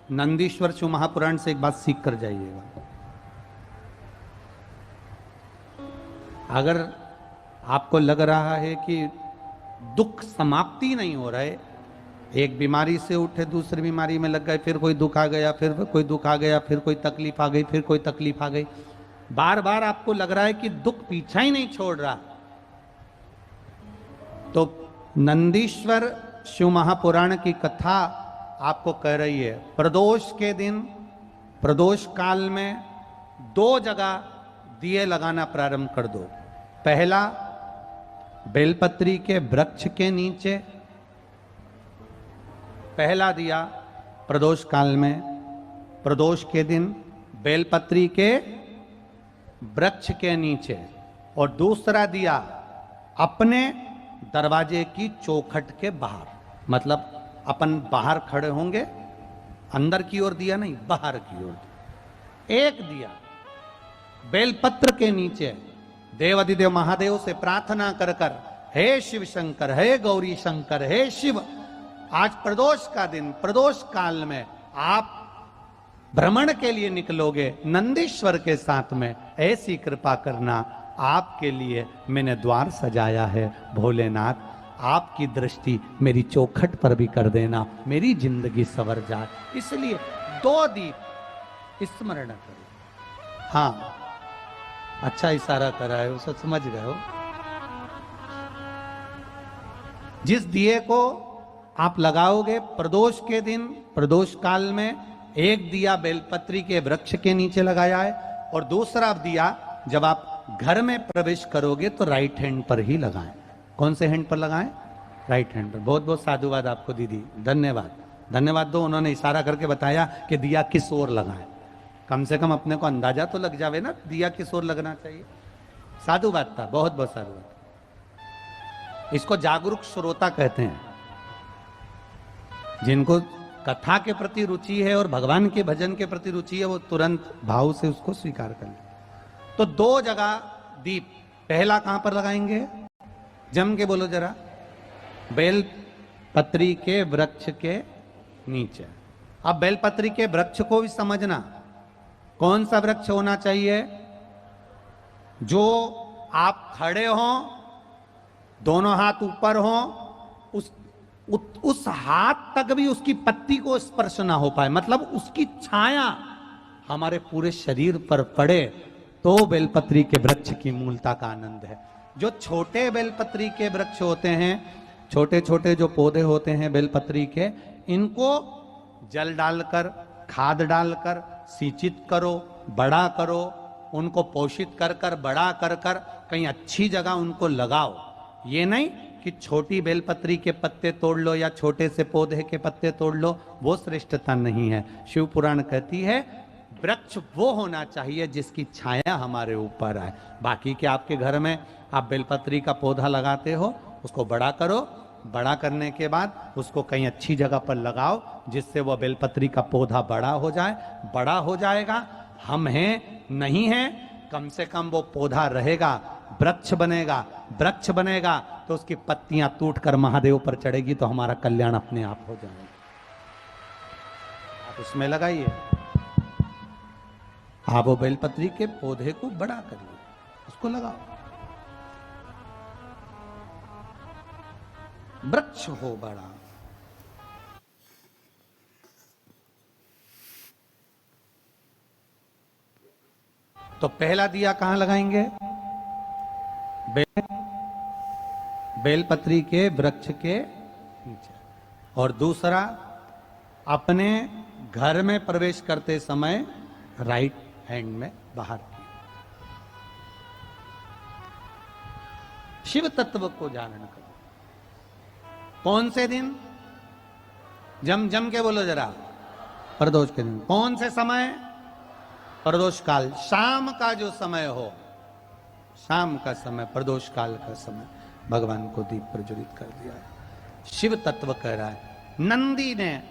नंदीश्वर शिव महापुराण से एक बात सीख कर जाइएगा। अगर आपको लग रहा है कि दुख समाप्ति नहीं हो रहा है, एक बीमारी से उठे दूसरी बीमारी में लग गए, फिर कोई दुख आ गया, फिर कोई दुख आ गया, फिर कोई तकलीफ आ गई, फिर कोई तकलीफ आ गई, बार बार आपको लग रहा है कि दुख पीछा ही नहीं छोड़ रहा, तो नंदीश्वर शिव महापुराण की कथा आपको कह रही है, प्रदोष के दिन, प्रदोष काल में 2 जगह दिए लगाना प्रारंभ कर दो। पहला, बेलपत्री के वृक्ष के नीचे पहला दिया प्रदोष काल में, प्रदोष के दिन बेलपत्री के वृक्ष के नीचे, और दूसरा दिया अपने दरवाजे की चौखट के बाहर, मतलब अपन बाहर खड़े होंगे, अंदर की ओर दिया नहीं, बाहर की ओर। एक दिया बेलपत्र के नीचे देवाधिदेव महादेव से प्रार्थना कर कर, हे शिव शंकर, हे गौरी शंकर, हे शिव, आज प्रदोष का दिन, प्रदोष काल में आप भ्रमण के लिए निकलोगे नंदीश्वर के साथ में, ऐसी कृपा करना, आपके लिए मैंने द्वार सजाया है भोलेनाथ, आपकी दृष्टि मेरी चौखट पर भी कर देना, मेरी जिंदगी संवर जाए। इसलिए 2 दीप स्मरण करो। हाँ, अच्छा इशारा कराए हो, सब समझ गए हो। जिस दिए को आप लगाओगे प्रदोष के दिन, प्रदोष काल में, एक दिया बेलपत्री के वृक्ष के नीचे लगाया है, और दूसरा दिया जब आप घर में प्रवेश करोगे तो राइट हैंड पर ही लगाएं। कौन से हैंड पर लगाएं? राइट हैंड पर। बहुत बहुत साधुवाद आपको दीदी, धन्यवाद, धन्यवाद दो, उन्होंने इशारा करके बताया कि दिया किस ओर लगाएं। कम से कम अपने को अंदाजा तो लग जावे ना दिया किस ओर लगना चाहिए। साधुवाद था, बहुत बहुत साधुवाद। इसको जागरूक श्रोता कहते हैं, जिनको कथा के प्रति रुचि है और भगवान के भजन के प्रति रुचि है, वो तुरंत भाव से उसको स्वीकार कर ले। तो 2 जगह दीप, पहला कहां पर लगाएंगे? जम के बोलो जरा। बेलपत्री के वृक्ष के नीचे। अब बेलपत्री के वृक्ष को भी समझना, कौन सा वृक्ष होना चाहिए? जो आप खड़े हो, दोनों हाथ ऊपर हो, उस हाथ तक भी उसकी पत्ती को स्पर्श ना हो पाए, मतलब उसकी छाया हमारे पूरे शरीर पर पड़े, तो बेलपत्री के वृक्ष की मूलता का आनंद है। जो छोटे बेलपत्री के वृक्ष होते हैं, छोटे छोटे जो पौधे होते हैं बेलपत्री के, इनको जल डालकर, खाद डालकर सिंचित करो, बड़ा करो, उनको पोषित कर कर, बड़ा कर कर कहीं अच्छी जगह उनको लगाओ। ये नहीं कि छोटी बेलपत्री के पत्ते तोड़ लो या छोटे से पौधे के पत्ते तोड़ लो, वो श्रेष्ठता नहीं है। शिव पुराण कहती है वृक्ष वो होना चाहिए जिसकी छाया हमारे ऊपर आए। बाकी के आपके घर में आप बेलपत्री का पौधा लगाते हो, उसको बड़ा करो, बड़ा करने के बाद उसको कहीं अच्छी जगह पर लगाओ जिससे वह बेलपत्री का पौधा बड़ा हो जाए। बड़ा हो जाएगा, हम हैं नहीं हैं, कम से कम वो पौधा रहेगा, वृक्ष बनेगा। वृक्ष बनेगा तो उसकी पत्तियां टूट कर महादेव पर चढ़ेगी, तो हमारा कल्याण अपने आप हो जाएगा। आप उसमें लगाइए, आप वो बेलपत्री के पौधे को बड़ा करिए, उसको लगाओ, वृक्ष हो बड़ा। तो पहला दिया कहां लगाएंगे? बेलपत्री के वृक्ष के नीचे, और दूसरा अपने घर में प्रवेश करते समय राइट हैंड में बाहर की। शिव तत्व को जानन करो। कौन से दिन? जम जम के बोलो जरा। प्रदोष के दिन। कौन से समय? प्रदोष काल, शाम का जो समय हो, शाम का समय, प्रदोष काल का समय भगवान को दीप प्रज्वलित कर दिया है। शिव तत्व कह रहा है। नंदी ने